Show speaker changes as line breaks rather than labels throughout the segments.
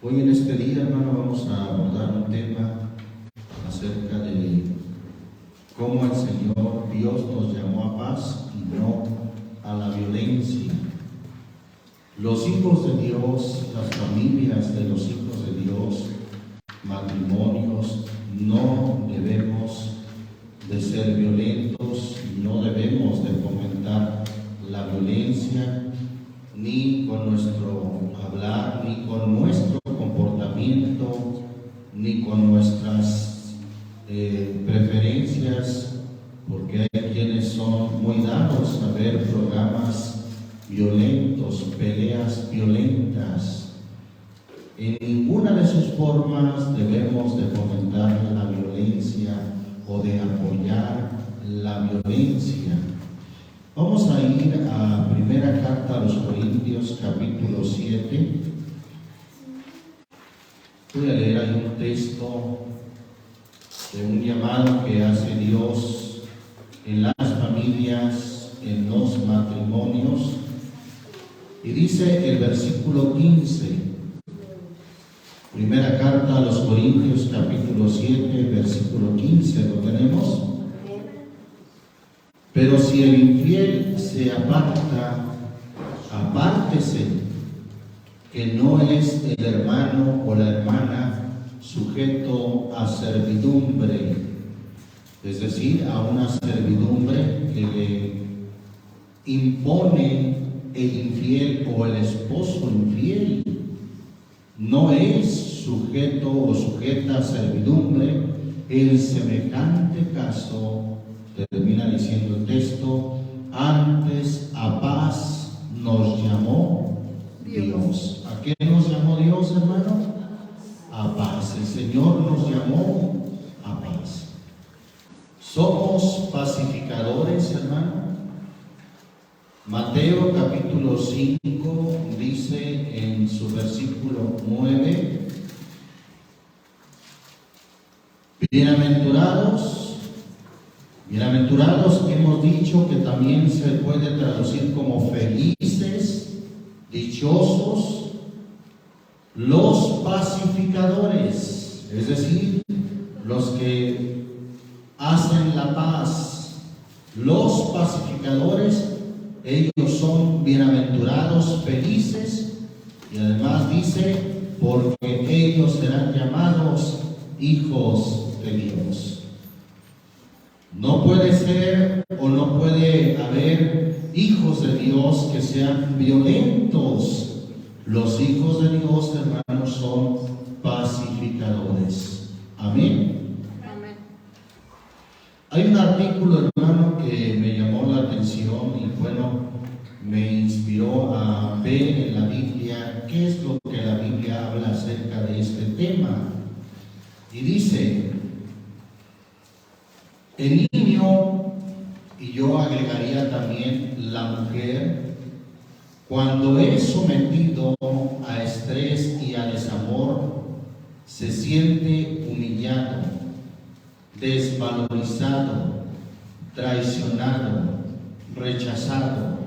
Hoy en este día, hermano, vamos a abordar un tema acerca de cómo el Señor Dios nos llamó a paz y no a la violencia. Los hijos de Dios, las familias de los hijos de Dios, matrimonios, no debemos de ser violentos, no debemos de fomentar la violencia, ni con nuestro hablar, ni con nuestro comportamiento, ni con nuestras preferencias, porque hay quienes son muy dados a ver programas violentos, peleas violentas. En ninguna de sus formas debemos de fomentar la violencia o de apoyar la violencia. Vamos a ir a primera carta a los Corintios, capítulo 7. Voy a leer ahí un texto de un llamado que hace Dios en las familias, en los matrimonios. Y dice el versículo 15, primera carta a los Corintios, capítulo 7, versículo 15, ¿lo tenemos? Pero si el infiel se aparta, apártese, que no es el hermano o la hermana sujeto a servidumbre, es decir, a una servidumbre que le impone el infiel o el esposo infiel. No es sujeto o sujeta a servidumbre. En semejante caso, termina diciendo el texto, antes a paz nos llamó Dios. ¿A qué nos llamó Dios, hermano? A paz. El Señor nos llamó a paz. ¿Somos pacificadores, hermano? Mateo capítulo 5 dice en su versículo 9, bienaventurados hemos dicho que también se puede traducir como felices, dichosos, los pacificadores, es decir, los que hacen la paz. Los pacificadores, ellos son bienaventurados, felices, y además dice, porque ellos serán llamados hijos de Dios. No puede ser o no puede haber hijos de Dios que sean violentos. Los hijos de Dios, hermanos, son pacificadores. Amén.
Amén.
Hay un artículo, hermano, que me llamó la atención y bueno, me inspiró a ver en la Biblia qué es lo que la Biblia habla acerca de este tema. Y dice, el niño, y yo agregaría también la mujer, cuando es sometido a estrés y a desamor, se siente humillado, desvalorizado, traicionado, rechazado,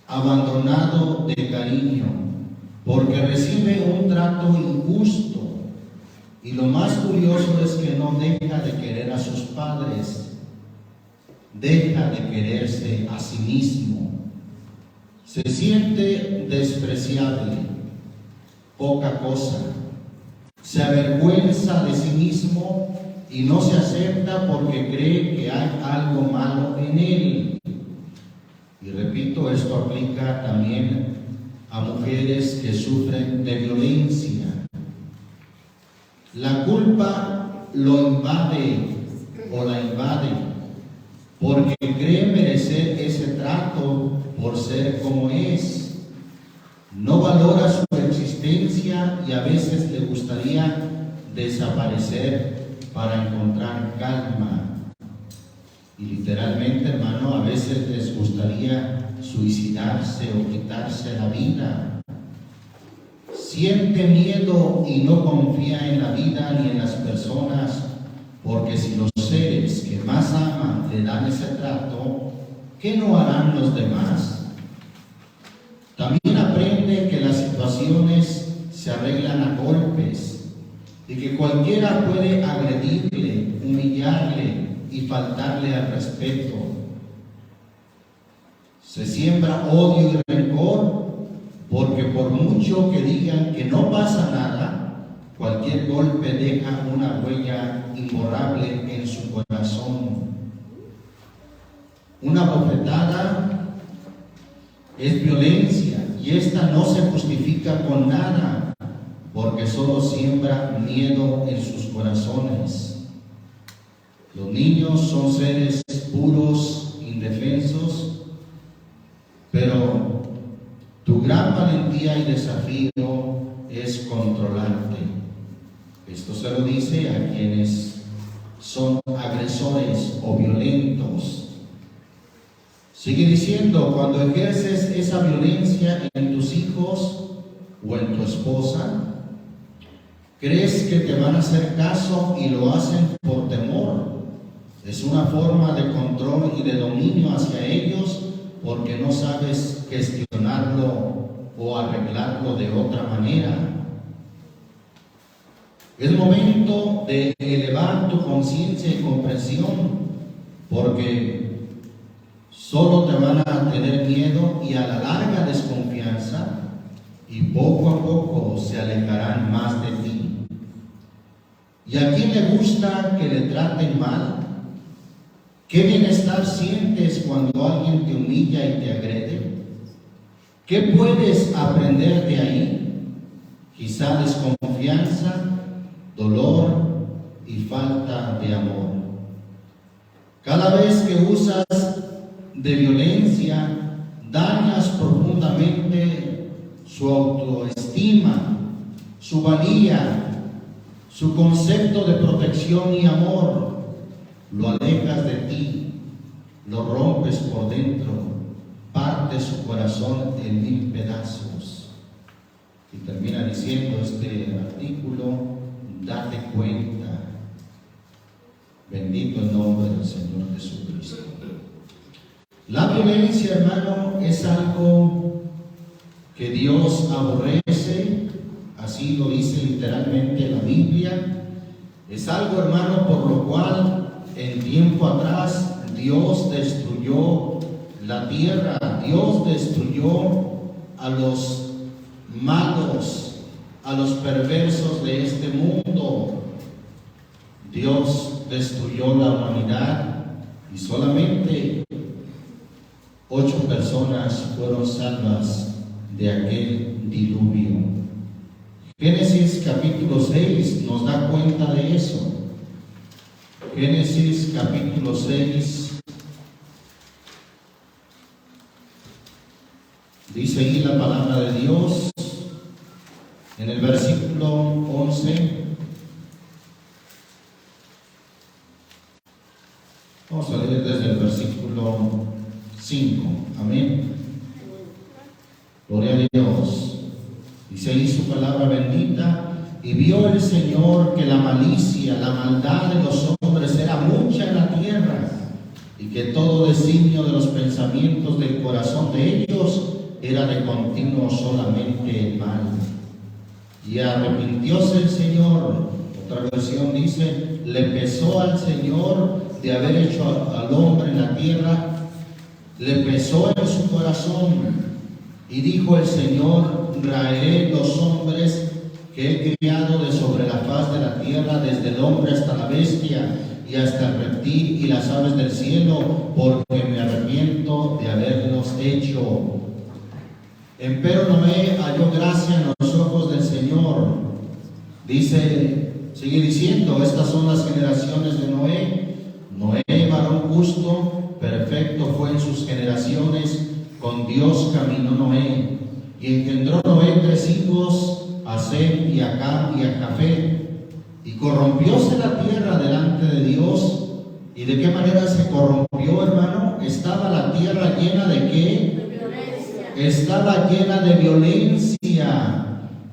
abandonado de cariño, porque recibe un trato injusto. Y lo más curioso es que no deja de querer a sus padres, deja de quererse a sí mismo. Se siente despreciable, poca cosa, se avergüenza de sí mismo y no se acepta porque cree que hay algo malo en él. Y repito, esto aplica también a mujeres que sufren de violencia. La culpa lo invade o la invade porque cree merecer ese trato por ser como es. No valora su existencia y a veces le gustaría desaparecer para encontrar calma. Y literalmente, hermano, a veces les gustaría suicidarse o quitarse la vida. Siente miedo y no confía en la vida ni en las personas, porque si los seres que más aman le dan ese trato, ¿qué no harán los demás? También aprende que las situaciones se arreglan a golpes y que cualquiera puede agredirle, humillarle y faltarle al respeto. Se siembra odio y rencor porque por mucho que digan que no pasa nada, cualquier golpe deja una huella imborrable en su corazón. Una bofetada es violencia y esta no se justifica con nada porque solo siembra miedo en sus corazones. Los niños son seres puros, indefensos, pero tu gran valentía y desafío es controlarte. Esto se lo dice a quienes son agresores o violentos. Sigue diciendo, cuando ejerces esa violencia en tus hijos o en tu esposa, crees que te van a hacer caso y lo hacen por temor. Es una forma de control y de dominio hacia ellos porque no sabes gestionarlo o arreglarlo de otra manera. Es momento de elevar tu conciencia y comprensión porque solo te van a tener miedo y a la larga desconfianza y poco a poco se alejarán más de ti. ¿Y a quién le gusta que le traten mal? ¿Qué bienestar sientes cuando alguien te humilla y te agrede? ¿Qué puedes aprender de ahí? Quizá desconfianza, dolor y falta de amor. Cada vez que usas de violencia, dañas profundamente su autoestima, su valía, su concepto de protección y amor. Lo alejas de ti, lo rompes por dentro, partes su corazón en 1000 pedazos. Y termina diciendo este artículo, date cuenta. Bendito el nombre del Señor Jesucristo. La violencia, hermano, es algo que Dios aborrece, así lo dice literalmente la Biblia. Es algo, hermano, por lo cual en tiempo atrás Dios destruyó la tierra, Dios destruyó a los malos, a los perversos de este mundo. Dios destruyó la humanidad y solamente 8 personas fueron salvas de aquel diluvio. Génesis capítulo 6 nos da cuenta de eso. Génesis capítulo 6 dice ahí la palabra de Dios en el versículo 11. Vamos a leer desde el versículo 5. Amén. Gloria a Dios. Dice ahí su palabra bendita. Y vio el Señor que la malicia, la maldad de los hombres era mucha en la tierra, y que todo designio de los pensamientos del corazón de ellos era de continuo solamente el mal. Y arrepintióse el Señor. Otra versión dice, le pesó al Señor de haber hecho al hombre en la tierra, le pesó en su corazón. Y dijo el Señor, raeré los hombres que he criado de sobre la faz de la tierra, desde el hombre hasta la bestia y hasta el reptil y las aves del cielo, porque me arrepiento de haberlos hecho. Empero Noé halló gracia en los ojos del Señor. Dice, sigue diciendo, estas son las generaciones de Noé. Noé, varón justo, perfecto fue en sus generaciones, con Dios caminó Noé, y engendró Noé 3 hijos, a Sem y a Cam y a Jafet, y corrompióse la tierra delante de Dios. ¿Y de qué manera se corrompió, hermano? Estaba la tierra llena de ¿qué? De violencia. Estaba llena de violencia.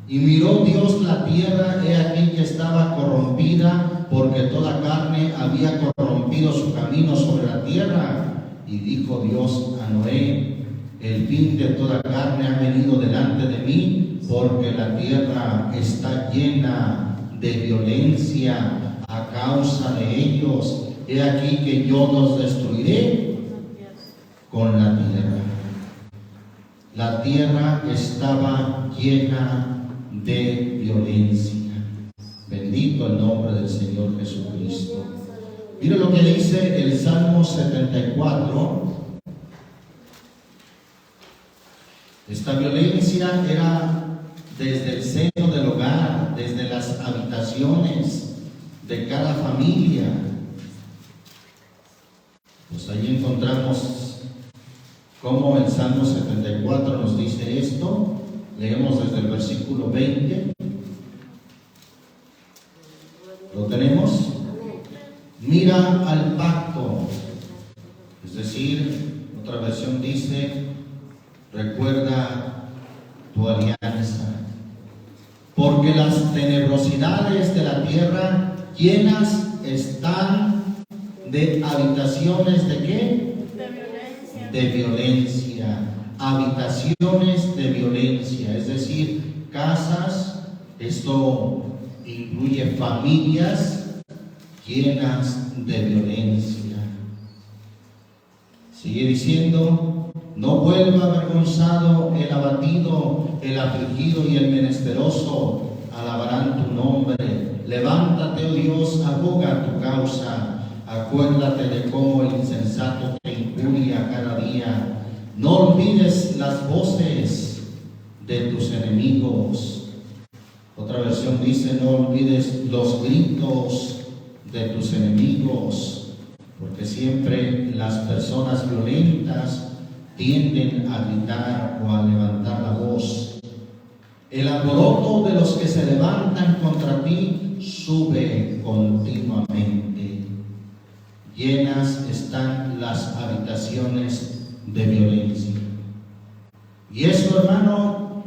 Y miró Dios la tierra, he aquí que estaba corrompida, porque toda carne había corrompido su camino sobre la tierra. Y dijo Dios a Noé, el fin de toda carne ha venido delante de mí, porque la tierra está llena de violencia a causa de ellos. He aquí que yo los destruiré con la tierra. La tierra estaba llena de violencia. Bendito el nombre del Señor Jesucristo. Mire lo que dice el Salmo 74. Esta violencia era desde el seno del hogar, desde las habitaciones de cada familia. Pues ahí encontramos cómo el Salmo 74 nos dice esto. Leemos desde el versículo 20. ¿Lo tenemos? Mira al pacto. Es decir, otra versión dice, recuerda tu alianza. Porque las tenebrosidades de la tierra llenas están de habitaciones de ¿qué? De violencia. Habitaciones de violencia, es decir, casas, esto incluye familias llenas de violencia. Sigue diciendo, no vuelva avergonzado el abatido, el afligido y el menesteroso, alabarán tu nombre. Levántate, oh Dios, aboga tu causa. Acuérdate de cómo el insensato te injuria cada día. No olvides las voces de tus enemigos. Otra versión dice, no olvides los gritos de tus enemigos, porque siempre las personas violentas tienden a gritar o a levantar la voz. El alboroto de los que se levantan contra ti sube continuamente. Llenas están las habitaciones de violencia. Y eso, hermano,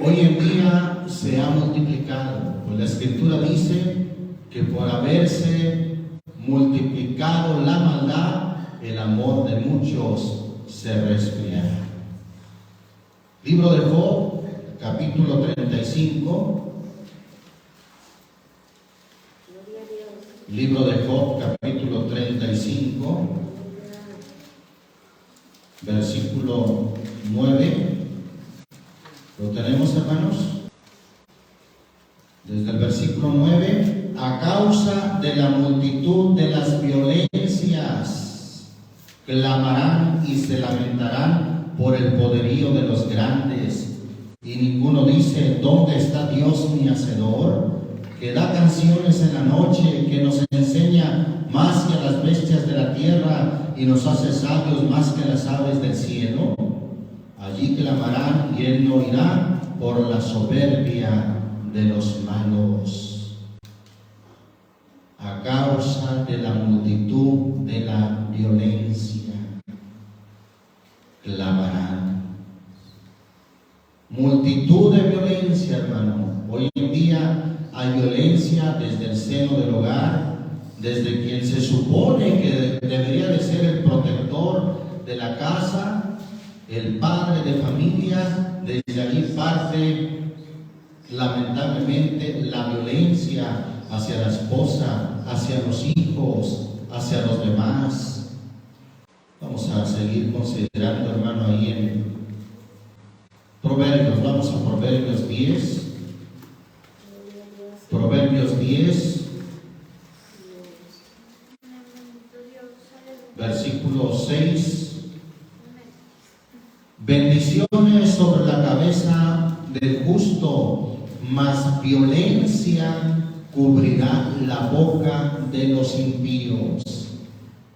hoy en día se ha multiplicado. Pues la Escritura dice que por haberse multiplicado la maldad, el amor de muchos se resfriará. Libro de Job, capítulo 35. Libro de Job, capítulo 35, versículo 9. ¿Lo tenemos, hermanos? Desde el versículo 9, a causa de la multitud de las violencias, clamarán y se lamentarán por el poderío de los grandes. Y ninguno dice, ¿dónde está Dios mi hacedor? Que da canciones en la noche, que nos enseña más que a las bestias de la tierra y nos hace sabios más que las aves del cielo. Allí clamarán y él no oirá por la soberbia de los malos. A causa de la multitud de la violencia, clamarán. Multitud de violencia, hermano. Hoy en día hay violencia desde el seno del hogar, desde quien se supone que debería de ser el protector de la casa, el padre de familia. Desde allí parte lamentablemente la violencia hacia la esposa, hacia los hijos, hacia los demás. Vamos a seguir considerando, hermano, ahí en Proverbios. Vamos a Proverbios 10. Proverbios 10, versículo 6. Bendiciones sobre la cabeza del justo, mas violencia cubrirá la boca de los impíos.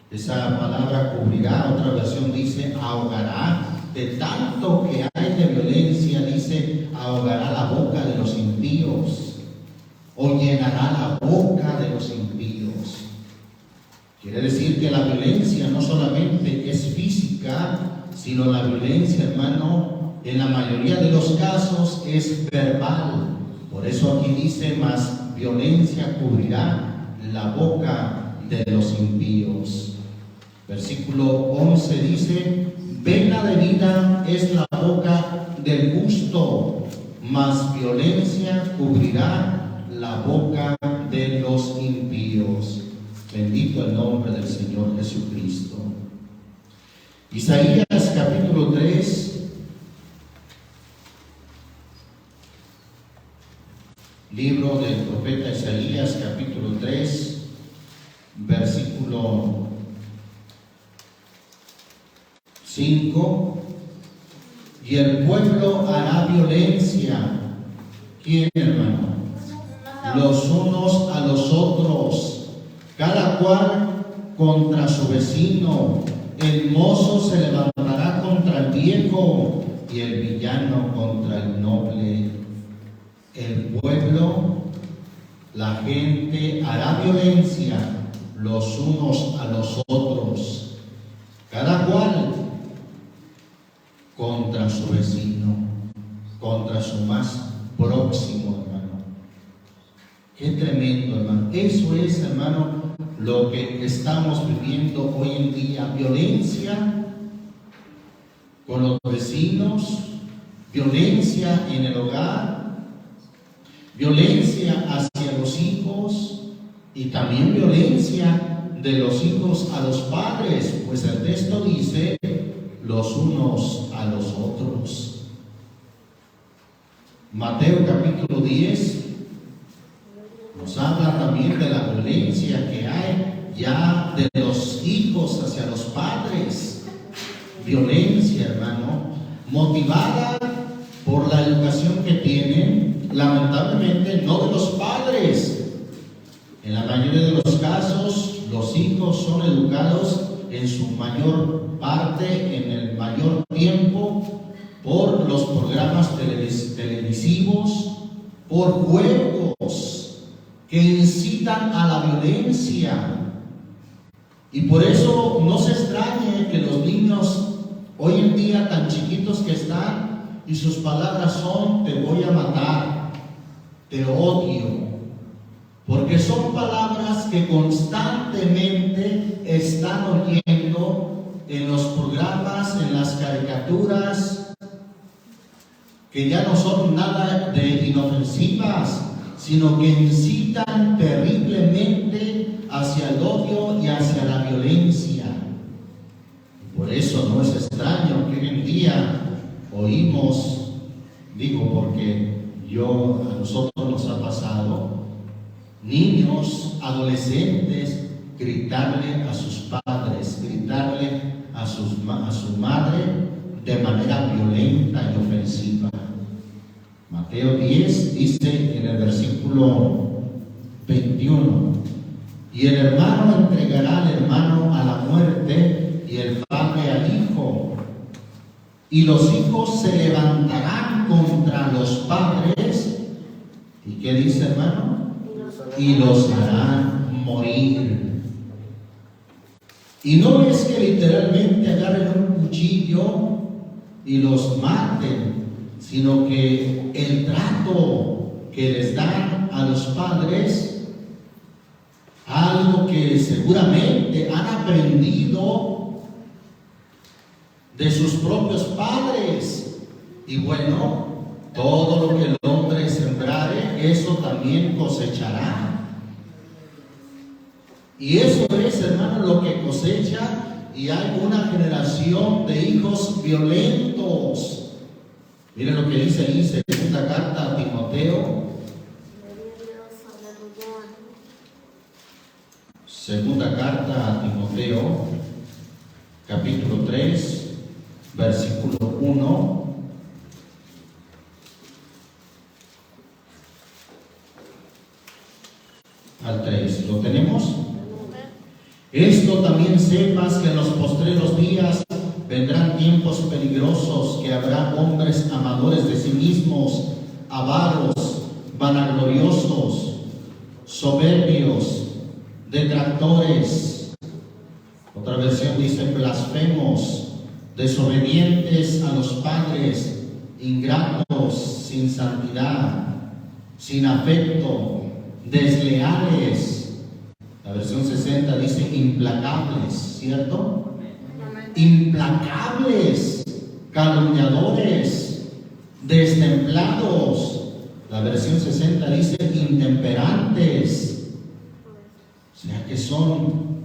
Esa palabra cubrirá, otra versión dice ahogará. De tanto que hay de violencia, dice, ahogará la boca de los impíos, o llenará la boca de los impíos. Quiere decir que la violencia no solamente es física, sino la violencia, hermano, en la mayoría de los casos es verbal. Por eso aquí dice, más violencia cubrirá la boca de los impíos. Versículo 11 dice, Vena de vida es la boca del justo, mas violencia cubrirá la boca de los impíos. Bendito el nombre del Señor Jesucristo. Isaías capítulo 3. Libro del profeta Isaías capítulo 3, versículo 5. Y el pueblo hará violencia. ¿Quién, hermano? Los unos a los otros, cada cual contra su vecino. El mozo se levantará contra el viejo y el villano contra el noble. El pueblo, la gente hará violencia los unos a los otros, cada cual contra su vecino, contra su más próximo, hermano. Qué tremendo, hermano. Eso es, hermano, lo que estamos viviendo hoy en día. Violencia con los vecinos, violencia en el hogar, violencia hacia los hijos y también violencia de los hijos a los padres, pues el texto dice los unos a los otros. Mateo capítulo 10 nos habla también de la violencia que hay ya de los hijos hacia los padres. Violencia, hermano, motivada por la educación que tienen, lamentablemente no de los padres. En la mayoría de los casos, los hijos son educados en su mayor parte, en el mayor tiempo, por los programas televisivos, por juegos que incitan a la violencia. Y por eso no se extrañe que los niños hoy en día tan chiquitos que están, y sus palabras son: te voy a matar, te odio, porque son palabras que constantemente están oyendo en los programas, en las caricaturas, que ya no son nada de inofensivas, sino que incitan terriblemente hacia el odio y hacia la violencia. Por eso no es extraño que hoy en día oímos, digo porque a nosotros nos ha pasado, niños, adolescentes, gritarle a sus padres, gritarle a su madre de manera violenta y ofensiva. Mateo 10 dice en el versículo 21: y el hermano entregará al hermano a la muerte y el padre al hijo. Y los hijos se levantarán contra los padres. ¿Y qué dice, hermano? Y los harán morir. Y no es que literalmente agarren un cuchillo y los maten, sino que el trato que les dan a los padres, algo que seguramente han aprendido de sus propios padres. Y bueno, todo lo que el hombre sembrare, eso también cosechará. Y eso es, hermano, lo que cosecha, y hay una generación de hijos violentos. Miren lo que dice ahí, segunda carta a Timoteo. Segunda carta a Timoteo, capítulo 3, versículo 1 al 3. ¿Lo tenemos? Esto también sepas, que en los postreros días vendrán tiempos peligrosos, que habrá hombres amadores de sí mismos, avaros, vanagloriosos, soberbios, detractores. Otra versión dice blasfemos, desobedientes a los padres, ingratos, sin santidad, sin afecto, desleales. La versión 60 dice implacables, ¿cierto? implacables, calumniadores, destemplados. La versión 60 dice intemperantes. O sea que son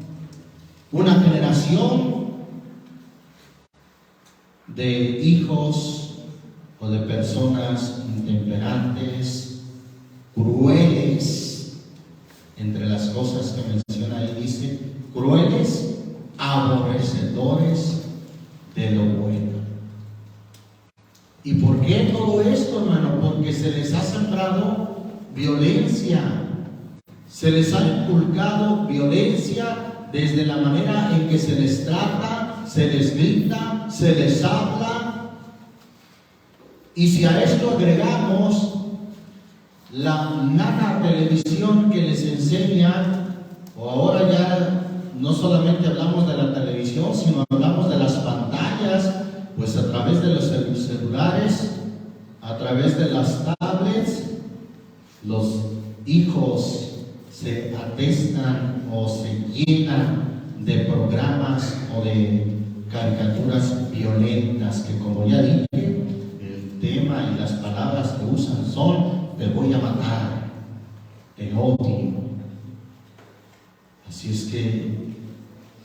una generación de hijos o de personas intemperantes, crueles. Entre las cosas que menciona ahí dice, crueles, aborrecedores de lo bueno. ¿Y por qué todo esto, hermano? Porque se les ha sembrado violencia, se les ha inculcado violencia desde la manera en que se les trata, se les grita, se les habla. Y si a esto agregamos la nana televisión que les enseña, o ahora ya no solamente hablamos de la televisión, sino hablamos de las pantallas, pues a través de los celulares, a través de las tablets, los hijos se atestan o se llenan de programas o de caricaturas violentas que, como ya dije, el tema y las palabras que usan son: te voy a matar, te odio. Así es que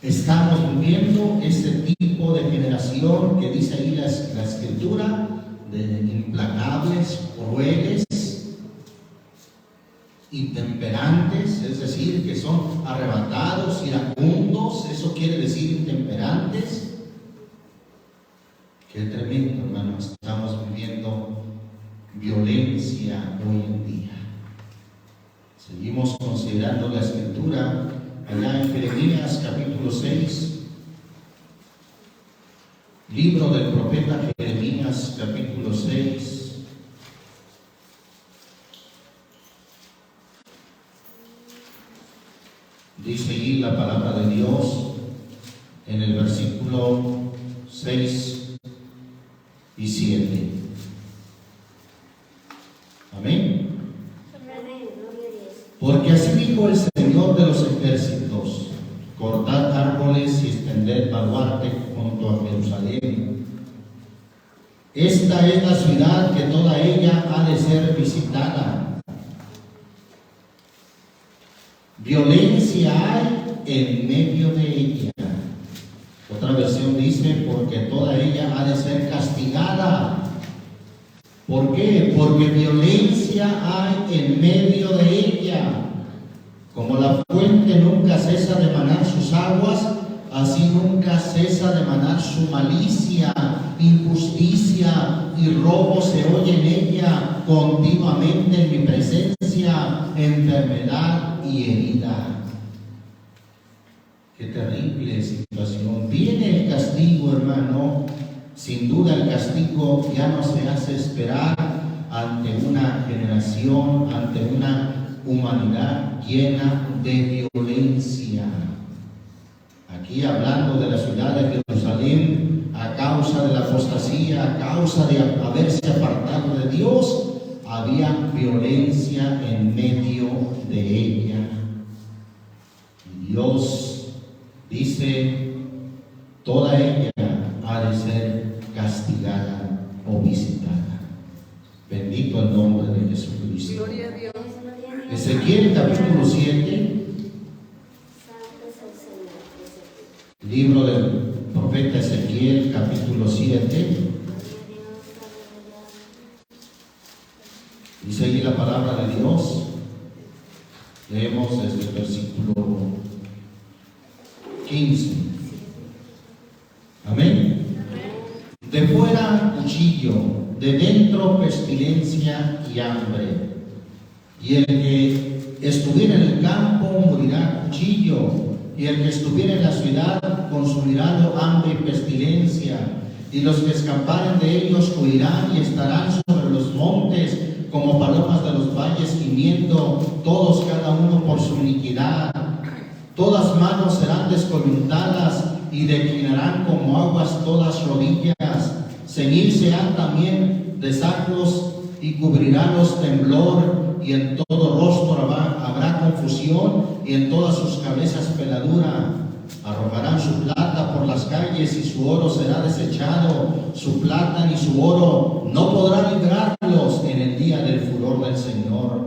estamos viviendo este tipo de generación que dice ahí la Escritura, de implacables, crueles, intemperantes, es decir, que son arrebatados, iracundos. Eso quiere decir intemperantes. Qué tremendo, hermano. Estamos viviendo violencia hoy en día. Seguimos considerando la Escritura allá en Jeremías capítulo 6, libro del profeta Jeremías capítulo 6. Dice ahí la palabra de Dios en el versículo 6 y 7. Amén. Porque así dijo el Señor de los ejércitos: cortad árboles y extended baluarte junto a Jerusalén. Esta es la ciudad que toda ella ha de ser visitada. Violencia hay en medio de ella. Otra versión dice: porque toda ella ha de ser castigada. ¿Por qué? Porque violencia hay en medio de ella. Como la fuente nunca cesa de manar sus aguas, así nunca cesa de manar su malicia, injusticia y robo se oye en ella continuamente en mi presencia, enfermedad y herida. Qué terrible situación. Viene el castigo, hermano. Sin duda el castigo ya no se hace esperar ante una generación, ante una humanidad llena de violencia. Aquí hablando de la ciudad de Jerusalén, a causa de la apostasía, a causa de haberse apartado de Dios, había violencia en medio de ella. Y Dios dice: toda ella ha de ser castigada o visitada. Bendito el nombre de Jesucristo.
Gloria a Dios.
Ezequiel capítulo 7, libro del profeta Ezequiel capítulo 7. Dice ahí la palabra de Dios. Leemos desde el versículo 15. Amén. De fuera cuchillo, de dentro pestilencia y hambre. Y el que estuviera en el campo morirá a cuchillo, y el que estuviera en la ciudad consumirá hambre y pestilencia. Y los que escaparen de ellos huirán y estarán sobre los montes como palomas de los valles, gimiendo todos cada uno por su iniquidad. Todas manos serán descoyuntadas y declinarán como aguas todas rodillas. Ceñirse han también de sacos y cubriránlos temblor, y en todo rostro habrá confusión, y en todas sus cabezas peladura. Arrojarán su plata por las calles y su oro será desechado. Su plata ni su oro no podrán librarlos en el día del furor del Señor.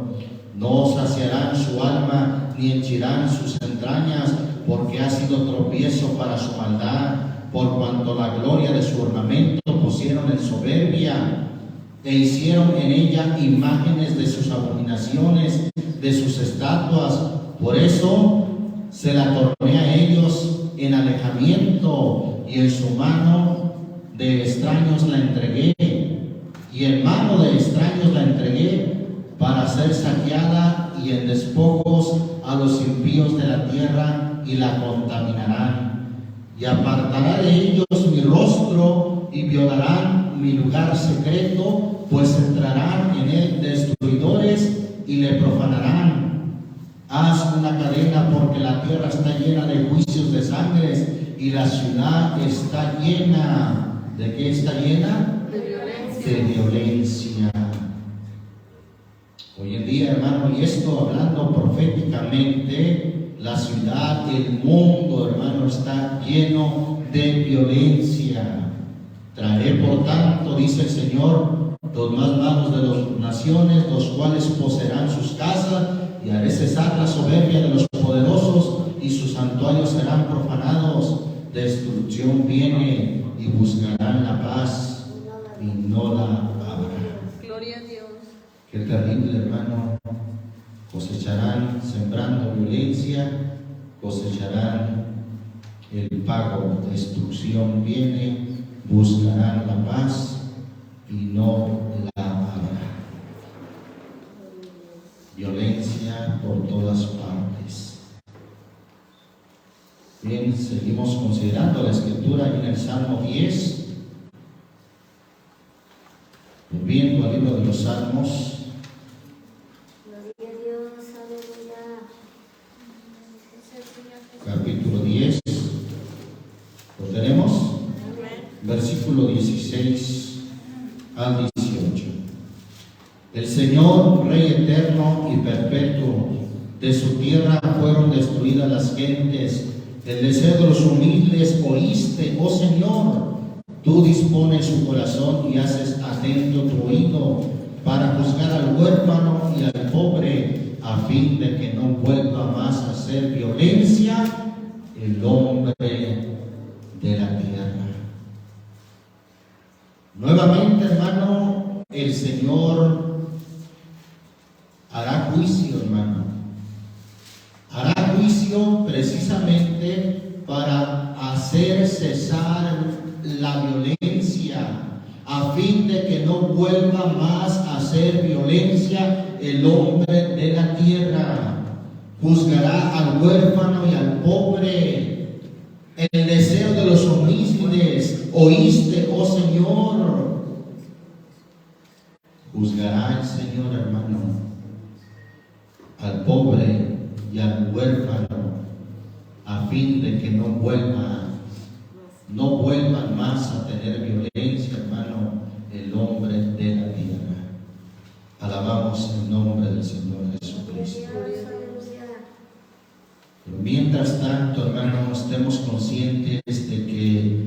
No saciarán su alma ni henchirán sus entrañas, porque ha sido tropiezo para su maldad, por cuanto la gloria de su ornamento pusieron en soberbia, e hicieron en ella imágenes de sus abominaciones, de sus estatuas. Por eso se la torné a ellos en alejamiento, y en su mano de extraños la entregué, y en mano de extraños la entregué para ser saqueada, y en despojos a los impíos de la tierra, y la contaminarán. Y apartará de ellos mi rostro, y violarán mi lugar secreto, pues entrarán en él destruidores y le profanarán. Haz una cadena, porque la tierra está llena de juicios de sangres, y la ciudad está llena. ¿De qué está llena?
De violencia.
De violencia. Hoy en día, hermano, y esto hablando proféticamente, la ciudad, el mundo, hermano, está lleno de violencia. Traeré, por tanto, dice el Señor, los más malos de las naciones, los cuales poseerán sus casas, y haré cesar la soberbia de los poderosos, y sus santuarios serán profanados. Destrucción viene, y buscarán la paz, y no la habrá.
Gloria a Dios.
Qué terrible, hermano. Cosecharán sembrando violencia, cosecharán el pago. Destrucción viene, buscarán la paz, y no la habrá. Violencia por todas partes. Bien, seguimos considerando la escritura en el Salmo 10. Volviendo al libro de los Salmos.
Gloria a Dios, aleluya.
Capítulo 10. ¿Lo tenemos? Versículo 16 al 18. El Señor, Rey eterno y perpetuo, de su tierra fueron destruidas las gentes. El deseo de los humildes oíste, oh Señor. Tú dispones su corazón y haces atento tu oído para juzgar al huérfano y al pobre, a fin de que no vuelva más a hacer violencia el hombre de la tierra. Nuevamente, hermano, el Señor hará juicio, hermano. Hará juicio precisamente para hacer cesar la violencia, a fin de que no vuelva más a hacer violencia el hombre de la tierra. Juzgará al huérfano y al pobre. El deseo de los humildes oíste, oh Señor. Juzgará el Señor, hermano, al pobre y al huérfano, a fin de que no vuelvan más a tener violencia, hermano, el hombre de la tierra. Alabamos el nombre del Señor Jesucristo. Pero mientras tanto, hermano, estemos conscientes de que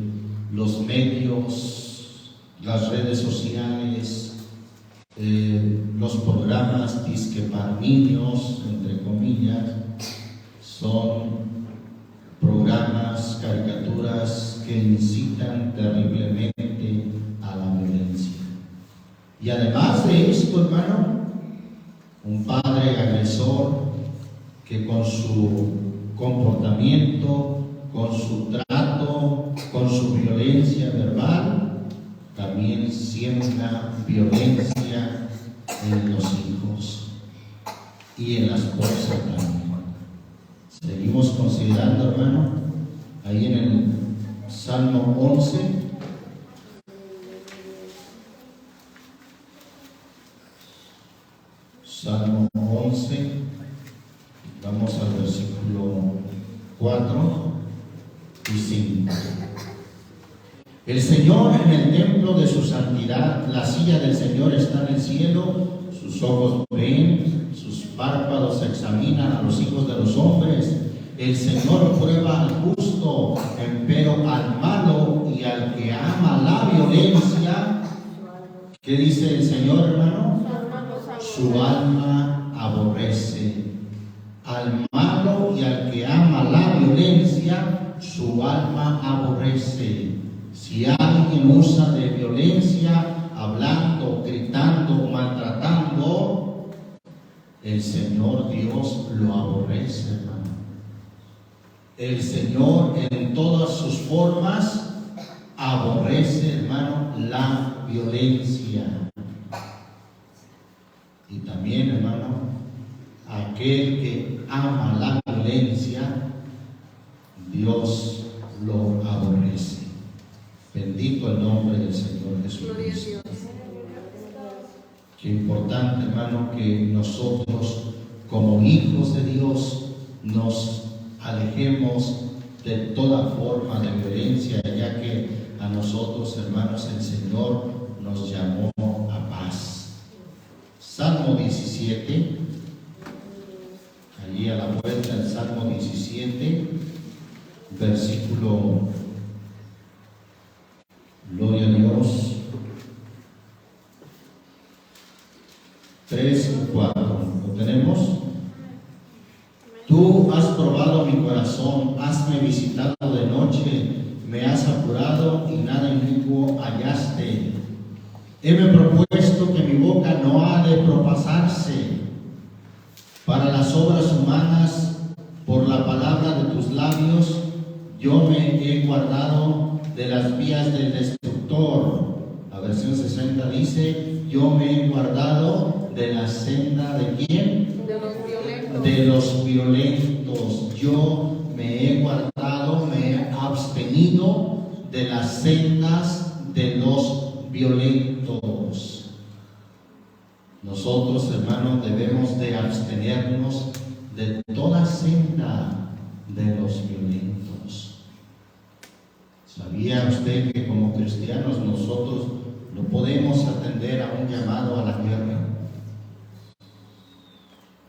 los medios, las redes sociales, los programas disque para niños, entre comillas, son programas, caricaturas que incitan terriblemente a la violencia. Y además de esto, hermano, un padre agresor que con su comportamiento, con su trato, con su violencia verbal, también siembra violencia en los hijos y en la esposa también. Seguimos considerando, hermano, ahí en el Salmo 11. Salmo 11, vamos al versículo 4 y 5. El Señor en el templo de su santidad, la silla del Señor está en el cielo, sus ojos ven, sus párpados examinan a los hijos de los hombres. El Señor prueba al justo, pero al malo y al que ama la violencia, ¿qué dice el Señor, hermano? Su alma aborrece. Al malo y al que ama la violencia, su alma aborrece. Si alguien usa de violencia, hablando, gritando, maltratando, el Señor Dios lo aborrece, hermano. El Señor en todas sus formas aborrece, hermano, la violencia. Y también, hermano, aquel que ama la violencia, Dios lo aborrece. Bendito el nombre del Señor Jesucristo. Qué importante, hermano, que nosotros, como hijos de Dios, nos alejemos de toda forma de violencia, ya que a nosotros, hermanos, el Señor nos llamó a paz. Salmo 17, allí a la vuelta del Salmo 17, versículo, gloria a Dios, 3 y 4. ¿Lo tenemos? Tú has probado mi corazón, hasme visitado de noche, me has apurado y nada inicuo hallaste. Heme propuesto que mi boca no ha de propasarse para las obras humanas, por la palabra de tus labios, yo me he guardado de las vías del destructor. La versión 60 dice, yo me he guardado de la senda de ¿quién? De los violentos. Yo me he guardado, me he abstenido de las sendas de los violentos. Nosotros, hermanos, debemos de abstenernos de toda senda de los violentos. ¿Sabía usted que como cristianos nosotros no podemos atender a un llamado a la guerra?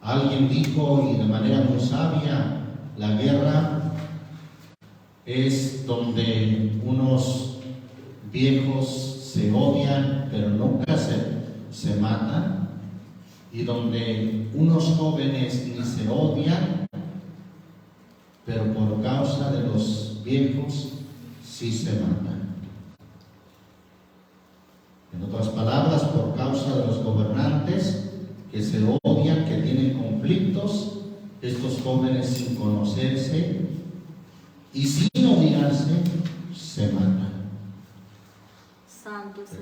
Alguien dijo, y de manera muy sabia, la guerra es donde unos viejos se odian, pero nunca se matan, y donde unos jóvenes ni se odian, pero por causa de los viejos sí se matan. En otras palabras, por causa de los gobernantes que se odian, que tienen conflictos, estos jóvenes sin conocerse y sin odiarse, se matan.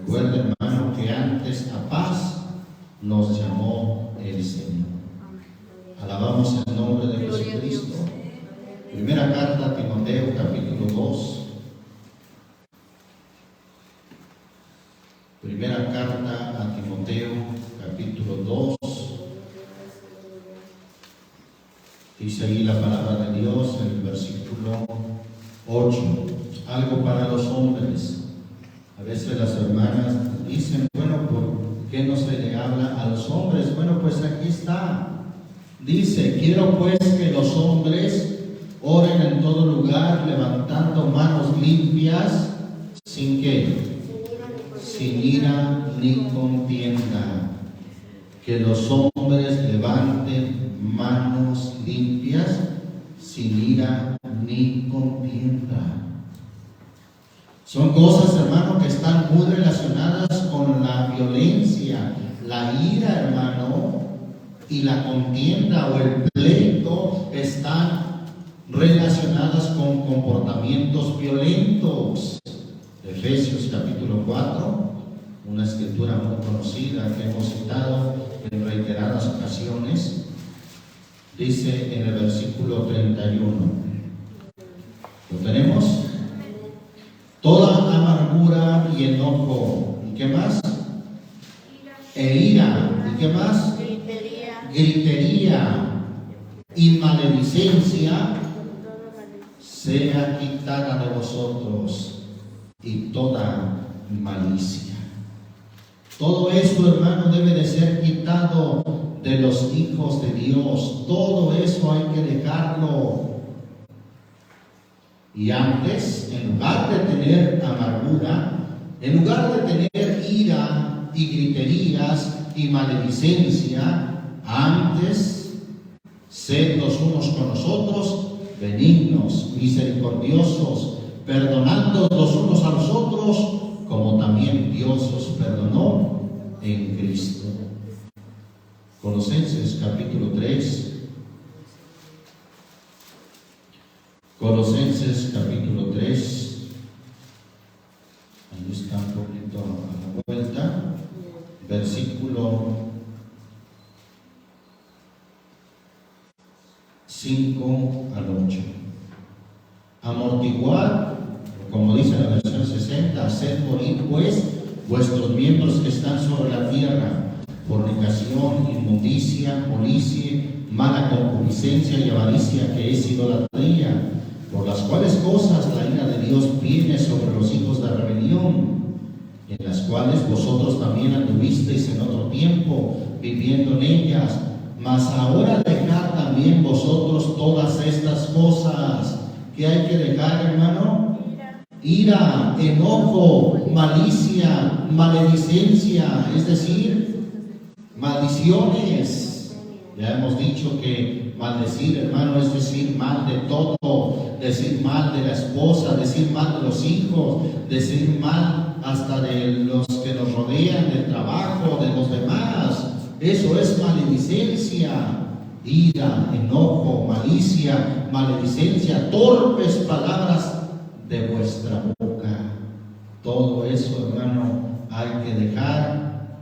Recuerda, hermano, que antes a paz nos llamó el Señor. Alabamos el nombre de Jesucristo. Primera carta a Timoteo, capítulo 2. Primera carta a Timoteo, capítulo 2. Dice ahí la palabra de Dios en el versículo 8. Algo para los hombres. A veces las hermanas dicen, bueno, ¿por qué no se le habla a los hombres? Bueno, pues aquí está. Dice, quiero pues que los hombres oren en todo lugar, levantando manos limpias, ¿sin qué? Sin ira ni contienda. Que los hombres levanten manos limpias, sin ira ni contienda. Son cosas, hermano, que están muy relacionadas con la violencia, la ira, hermano, y la contienda o el pleito están relacionadas con comportamientos violentos. Efesios capítulo 4, una escritura muy conocida que hemos citado en reiteradas ocasiones, dice en el versículo 31. ¿Lo tenemos? Toda amargura y enojo, ¿y qué más? E ira, ¿y qué más? Gritería y maledicencia sea quitada de vosotros, y toda malicia. Todo esto, hermano, debe de ser quitado de los hijos de Dios. Todo eso hay que dejarlo. Y antes, en lugar de tener amargura, en lugar de tener ira y griterías y maledicencia, antes, sed los unos con los otros benignos, misericordiosos, perdonando los unos a los otros, como también Dios os perdonó en Cristo. Colosenses capítulo 3. Colosenses capítulo 3. Ahí está un poquito a la vuelta. Versículo 5 al 8. Amortiguad, como dice la versión 60, haced morir pues vuestros miembros que están sobre la tierra: fornicación, inmundicia, molicie, mala concupiscencia y avaricia, que es idolatría, por las cuales cosas la ira de Dios viene sobre los hijos de rebelión, en las cuales vosotros también anduvisteis en otro tiempo, viviendo en ellas. Mas ahora dejad también vosotros todas estas cosas. ¿Qué hay que dejar, hermano? Ira, enojo, malicia, maledicencia, es decir, maldiciones. Ya hemos dicho que maldecir, hermano, es decir mal de todo, decir mal de la esposa, decir mal de los hijos, decir mal hasta de los que nos rodean, del trabajo, de los demás. Eso es maledicencia, ira, enojo, malicia, maledicencia, torpes palabras de vuestra boca. Todo eso, hermano, hay que dejar.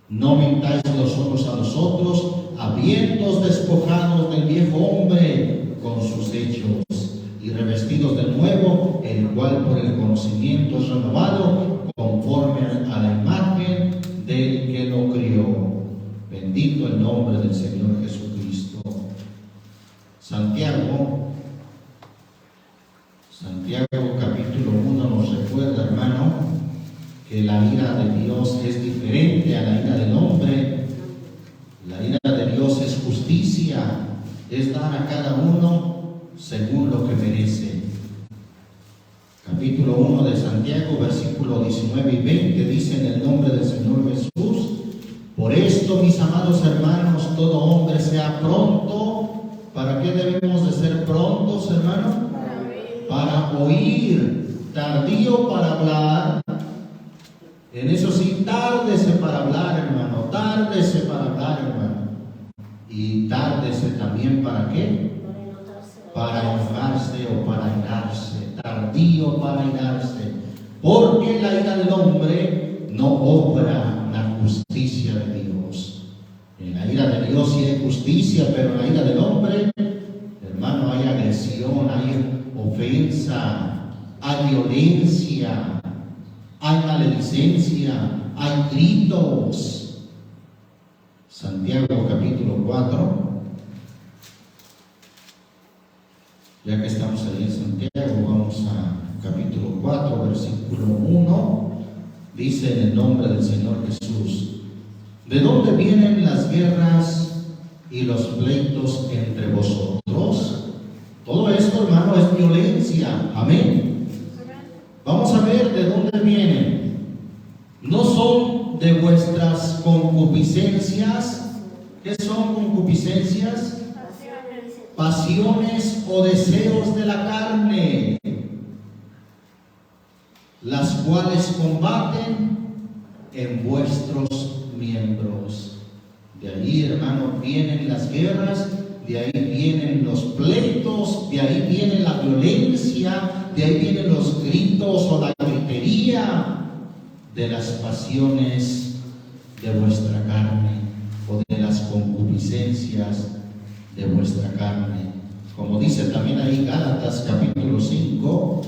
No mintáis los unos a los otros, habiéndoos despojados del viejo hombre con sus hechos, y revestidos del nuevo, el cual por el conocimiento es renovado conforme a la imagen del que lo crió. Bendito el nombre del Señor Jesucristo. Santiago capítulo 1 nos recuerda, hermano, que la ira de Dios es diferente a la ira del hombre. La ira de Dios es justicia, es dar a cada uno según lo que merece. Capítulo 1 de Santiago, versículo 19 y 20, dice: en el nombre del Señor Jesús, por esto, mis amados hermanos, todo hombre sea pronto. ¿Para qué debemos de ser prontos, hermano? Para oír, tardío para hablar. En eso sí, tárdese para hablar, hermano, tárdese para hablar, hermano. Y tárdese también ¿para qué? Para enojarse o para irarse. Tardío para irarse. Porque la ira del hombre no obra la justicia de Dios. En la ira de Dios sí hay justicia, pero en la ira del hombre, hermano, hay agresión, hay ofensa, hay violencia, hay maledicencia, hay gritos. Santiago capítulo 4. Ya que estamos ahí en Santiago, vamos a capítulo 4, versículo 1. Dice: en el nombre del Señor Jesús, ¿de dónde vienen las guerras y los pleitos entre vosotros? Todo esto, hermano, es violencia. Amén. Vamos a ver de dónde vienen. No son de vuestras concupiscencias. ¿Qué son concupiscencias? Pasiones o deseos de la carne, las cuales combaten en vuestros miembros. De ahí, hermano, vienen las guerras, de ahí vienen los pleitos, de ahí viene la violencia, de ahí vienen los gritos o la gritería, de las pasiones de vuestra carne o de las concupiscencias de vuestra carne. Como dice también ahí Gálatas capítulo 5.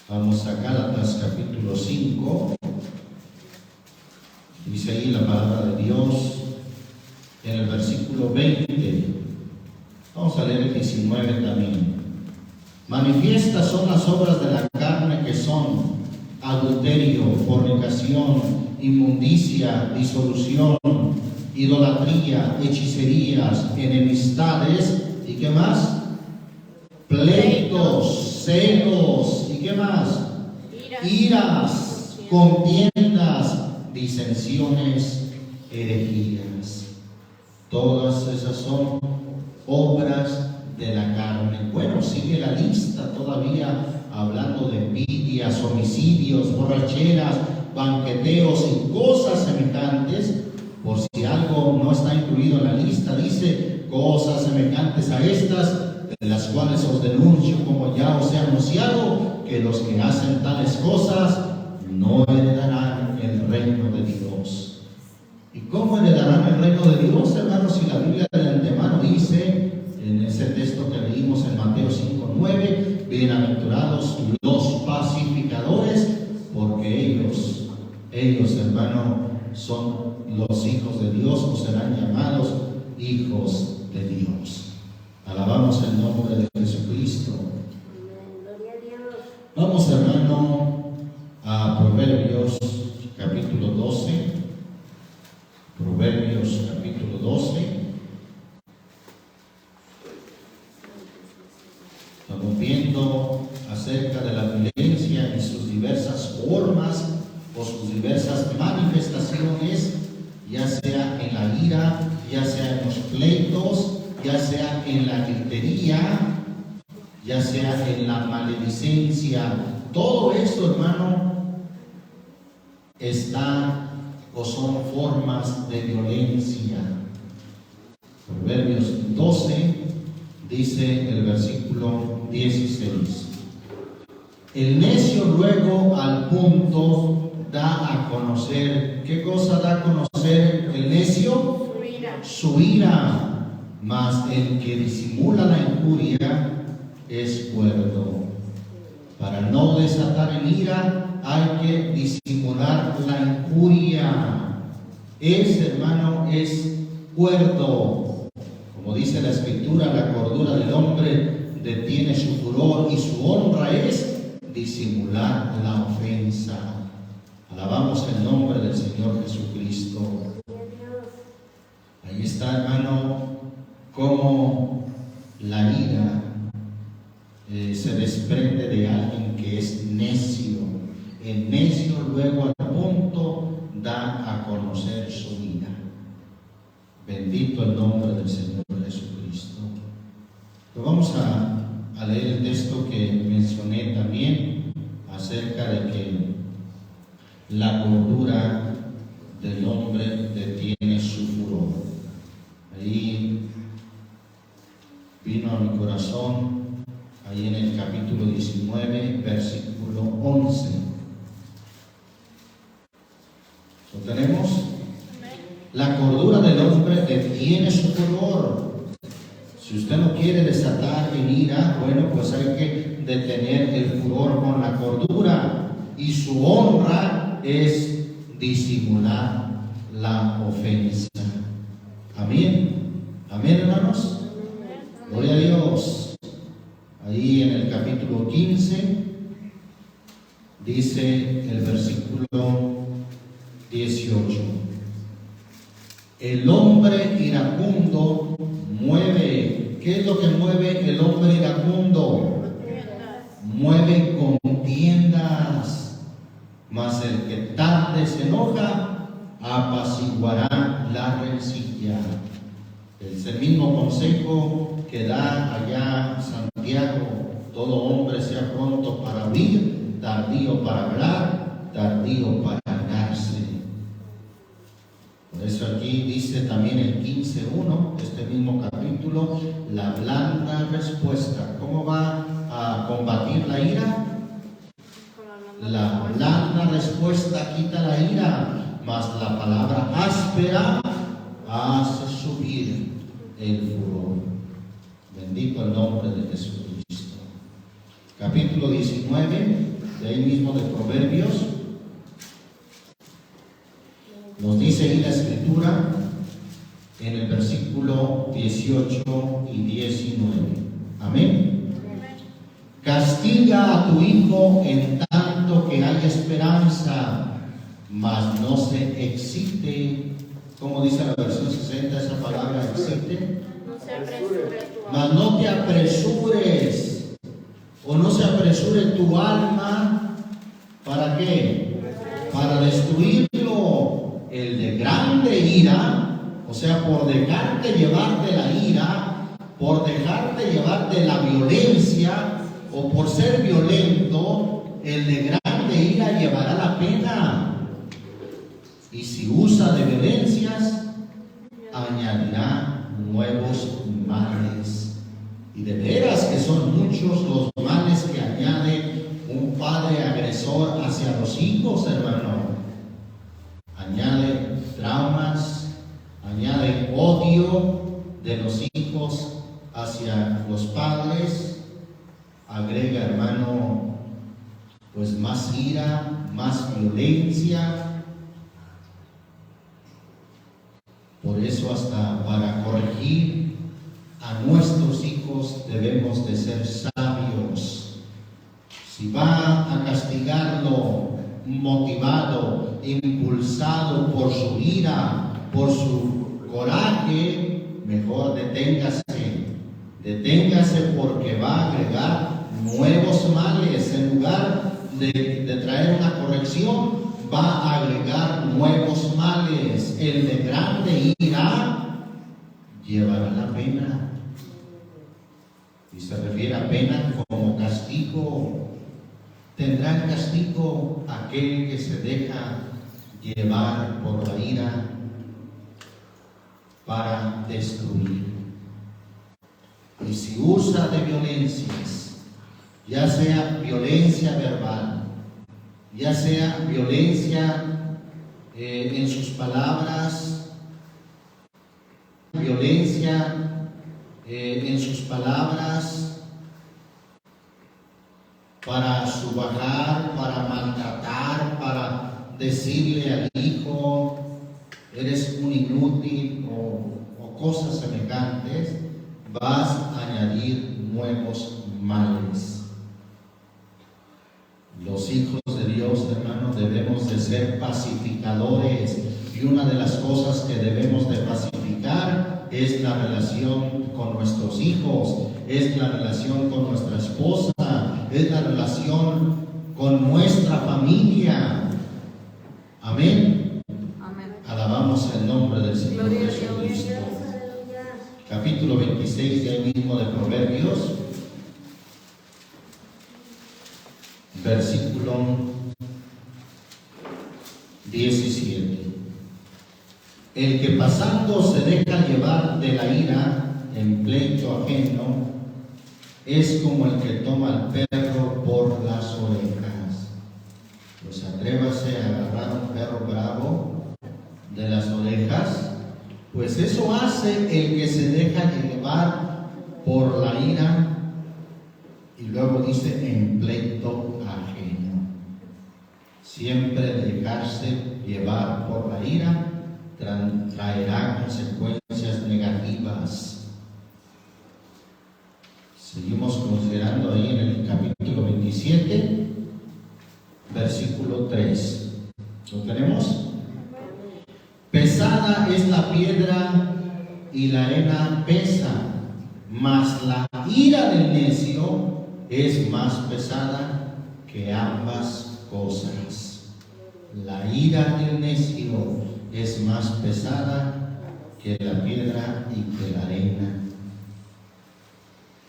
Vamos a Gálatas capítulo 5. Dice ahí la palabra de Dios en el versículo 20. Vamos a leer el 19 también. Manifiestas son las obras de la carne, que son adulterio, fornicación, inmundicia, disolución, idolatría, hechicerías, enemistades, ¿y qué más? pleitos, celos, ¿y qué más? Iras, contiendas, disensiones, herejías. Todas esas son obras de la carne. Bueno, sigue la lista todavía hablando de envidias, homicidios, borracheras, banqueteos y cosas semejantes. Por si algo no está incluido en la lista, dice cosas semejantes a estas, de las cuales os denuncio, como ya os he anunciado, que los que hacen tales cosas no heredarán el reino de Dios. ¿Y cómo heredarán el reino de Dios, hermanos? Si la Biblia de antemano dice, en ese texto que leímos en Mateo 5:9, bienaventurados los pacificadores, porque ellos, hermano, son los hijos de Dios, o serán llamados hijos de Dios. Alabamos el nombre de Jesucristo.
Gloria a Dios.
Vamos, hermano, a Proverbios capítulo 12. Proverbios capítulo 12. Estamos viendo acerca de la violencia y sus diversas formas o sus diversas manifestaciones, ya sea en la ira, ya sea en los pleitos, ya sea en la gritería, ya sea en la maledicencia. Todo esto, hermano, está o son formas de violencia. Proverbios 12 dice el versículo 16: el necio luego al punto da a conocer. ¿Qué cosa da a conocer el necio? Su ira. Mas el que disimula la injuria es cuerdo. Para no desatar en ira hay que disimular la injuria. Hermano, es cuerdo. Como dice la Escritura, la cordura del hombre detiene su furor y su honra es disimular la ofensa. Alabamos el nombre del Señor Jesucristo. Ahí está, hermano, cómo la ira se desprende de alguien que es necio. El necio luego al punto da a conocer su ira. Bendito el nombre del Señor Jesucristo. Pero vamos a leer el texto que mencioné también acerca de que la cordura del hombre detiene su furor. Ahí vino a mi corazón, ahí en el capítulo 19, versículo 11. ¿Lo tenemos? La cordura del hombre detiene su furor. Si usted no quiere desatar en ira, bueno, pues hay que detener el furor con la cordura. Y su honra es disimular la ofensa. Amén. Amén, hermanos. Gloria a Dios. Ahí en el capítulo 15 dice el versículo 18: el hombre iracundo mueve. ¿Qué es lo que mueve el hombre iracundo? Mueve contiendas, mas el que tarde se enoja apaciguará la rencilla. Es el mismo consejo que da allá Santiago: todo hombre sea pronto para oír, tardío para hablar, tardío para airarse. Por eso aquí dice también el 15:1, este mismo capítulo, la blanda respuesta. ¿Cómo va a combatir la ira? La blanda respuesta quita la ira, mas la palabra áspera hace subir el furor. Bendito el nombre de Jesucristo. Capítulo 19, de ahí mismo de Proverbios, nos dice ahí la Escritura en el versículo 18 y 19. Amén. Castiga a tu hijo en tanto que haya esperanza, mas no se excite. ¿Cómo dice la versión 60 esa palabra excite?
No se apresure tu
Mas no te apresures o no se apresure tu alma, ¿para qué? Para destruirlo. El de grande ira, o sea, por dejarte llevar de la ira, por dejarte llevar de la violencia, o por ser violento, el de grande ira llevará la pena. Y si usa de violencias, añadirá nuevos males. Y de veras que son muchos los males que añade un padre agresor hacia los hijos, hermano. Añade traumas, añade odio de los hijos hacia los padres, agrega, hermano, pues más ira, más violencia. Por eso hasta para corregir a nuestros hijos debemos de ser sabios. Si va a castigarlo motivado, impulsado por su ira, por su coraje, mejor deténgase porque va a agregar nuevos males. En lugar de traer una corrección, va a agregar nuevos males. El de grande ira llevará la pena. Y se refiere a pena como castigo. Tendrá castigo aquel que se deja llevar por la ira para destruir. Y si usa de violencias, ya sea violencia verbal, ya sea violencia en sus palabras, para subajar, para maltratar, para decirle al hijo, eres un inútil o cosas semejantes, vas a añadir nuevos males. Los hijos de Dios, hermanos, debemos de ser pacificadores, y una de las cosas que debemos de pacificar es la relación con nuestros hijos, es la relación con nuestra esposa, es la relación con nuestra familia. Amén.
Amén.
Alabamos el nombre del Señor Jesucristo. Capítulo 26 de ahí mismo de Proverbios, versículo 17. El que pasando se deja llevar de la ira en pleito ajeno es como el que toma al perro por las orejas. Pues atrévase a agarrar un perro bravo de las orejas, pues eso hace el que se deja llevar por la ira, y luego dice en pleito ajeno. Siempre dejarse llevar por la ira traerá consecuencias negativas. Seguimos considerando ahí en el capítulo 27, versículo 3. ¿Lo tenemos? Pesada es la piedra y la arena pesa, mas la ira del necio es más pesada que ambas cosas. La ira del necio es más pesada que la piedra y que la arena.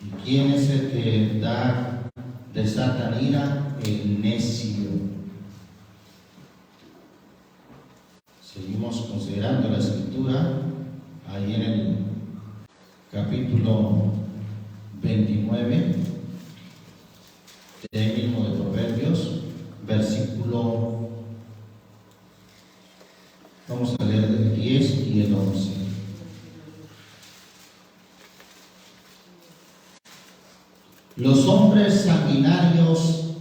¿Y quién es el que desata ira? El necio. Seguimos considerando la escritura ahí en el capítulo 29 de ahí mismo de Proverbios, versículo, vamos a leer el 10 y el 11. Los hombres sanguinarios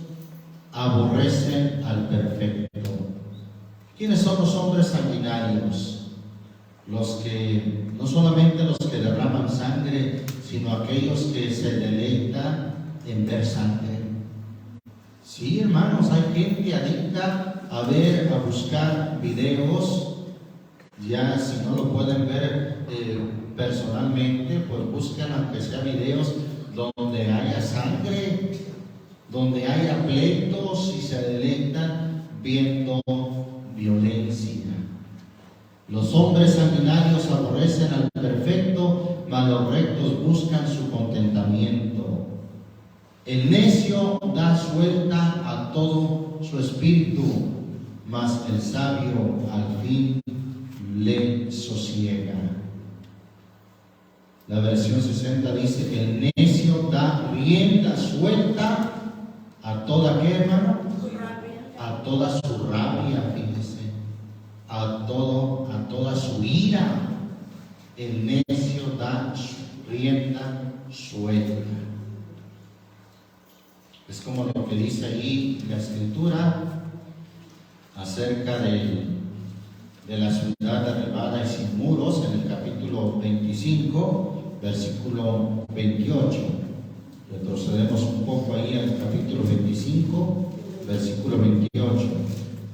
aborrecen al perfecto. ¿Quiénes son los hombres sanguinarios? Los que, no solamente los que derraman sangre, sino aquellos que se deleitan en ver sangre. Sí, hermanos, hay gente adicta a ver, a buscar videos. Ya si no lo pueden ver personalmente, pues buscan aunque sea videos donde haya sangre, donde haya pleitos y se deleitan viendo violencia. Los hombres sanguinarios aborrecen al perfecto, mas los rectos buscan su contentamiento. El necio da suelta a todo su espíritu, mas el sabio al fin le sosiega. La versión 60 dice que el necio da rienda suelta a toda, ¿qué, hermano? A toda su rabia, fíjese, a toda su ira. El necio da rienda suelta. Es como lo que dice ahí la Escritura acerca de la ciudad derribada y sin muros, en el capítulo 25, versículo 28. Retrocedemos un poco ahí al capítulo 25, versículo 28.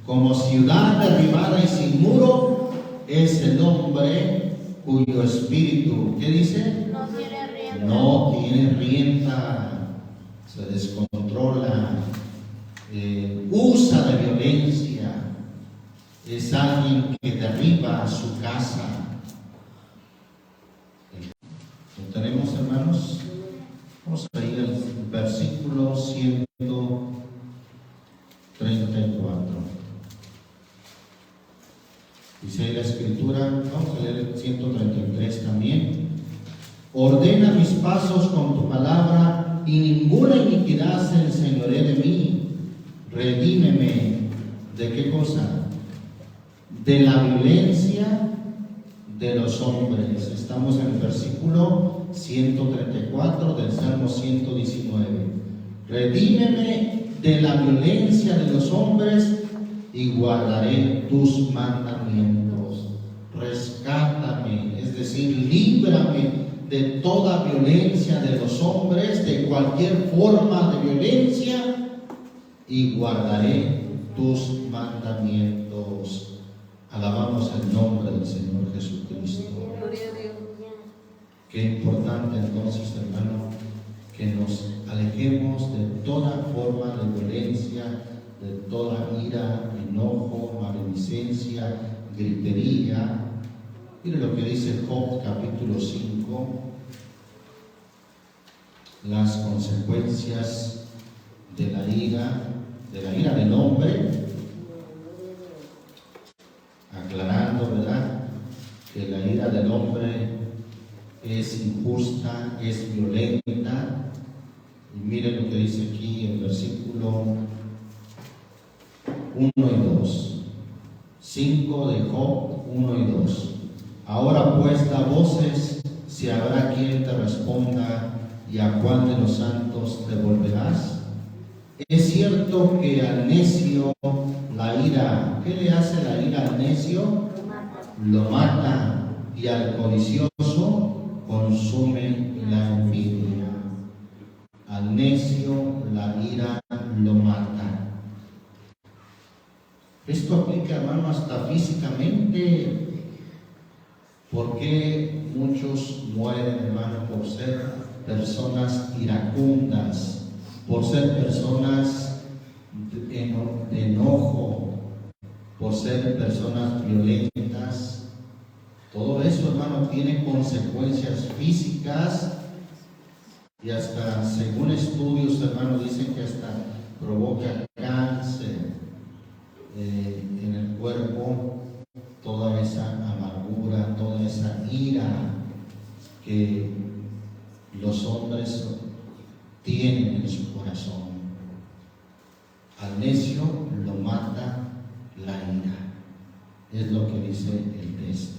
Como ciudad derribada y sin muro es el hombre cuyo espíritu, ¿qué dice? No tiene rienda, se descontrola, usa de violencia, es alguien que derriba su casa. ¿Lo tenemos, hermanos? Vamos a ir al versículo 134. Dice ahí la Escritura, vamos a leer el 133 también. Ordena mis pasos con tu palabra y ninguna iniquidad se enseñoree de mí. Redímeme. ¿De qué cosa? De la violencia de los hombres. Estamos en el versículo 134 del Salmo 119. Redímeme de la violencia de los hombres y guardaré tus mandamientos. Rescátame, es decir, líbrame de toda violencia de los hombres, de cualquier forma de violencia, y guardaré tus mandamientos. Alabamos el nombre del Señor Jesucristo. Qué importante entonces, hermano, que nos alejemos de toda forma de violencia, de toda ira, enojo, maledicencia, gritería. Mire lo que dice Job capítulo 5, las consecuencias de la ira del hombre, aclarando, ¿verdad?, que la ira del hombre es injusta, es violenta. Y miren lo que dice aquí en versículo 1 y 2. 5 de Job 1 y 2. Ahora pues da voces, si habrá quien te responda, y a cuál de los santos te volverás. Es cierto que al necio la ira, ¿qué le hace la ira al necio? Lo mata, y al codicioso consume la envidia. Al necio la ira lo mata. Esto aplica, hermano, hasta físicamente. ¿Por qué muchos mueren, hermano, por ser personas iracundas, por ser personas de enojo, por ser personas violentas? Todo eso, hermano, tiene consecuencias físicas y hasta, según estudios, hermano, dicen que hasta provoca cáncer en el cuerpo, toda esa amargura, toda esa ira que los hombres tienen en su corazón. Al necio lo mata la ira, es lo que dice el texto.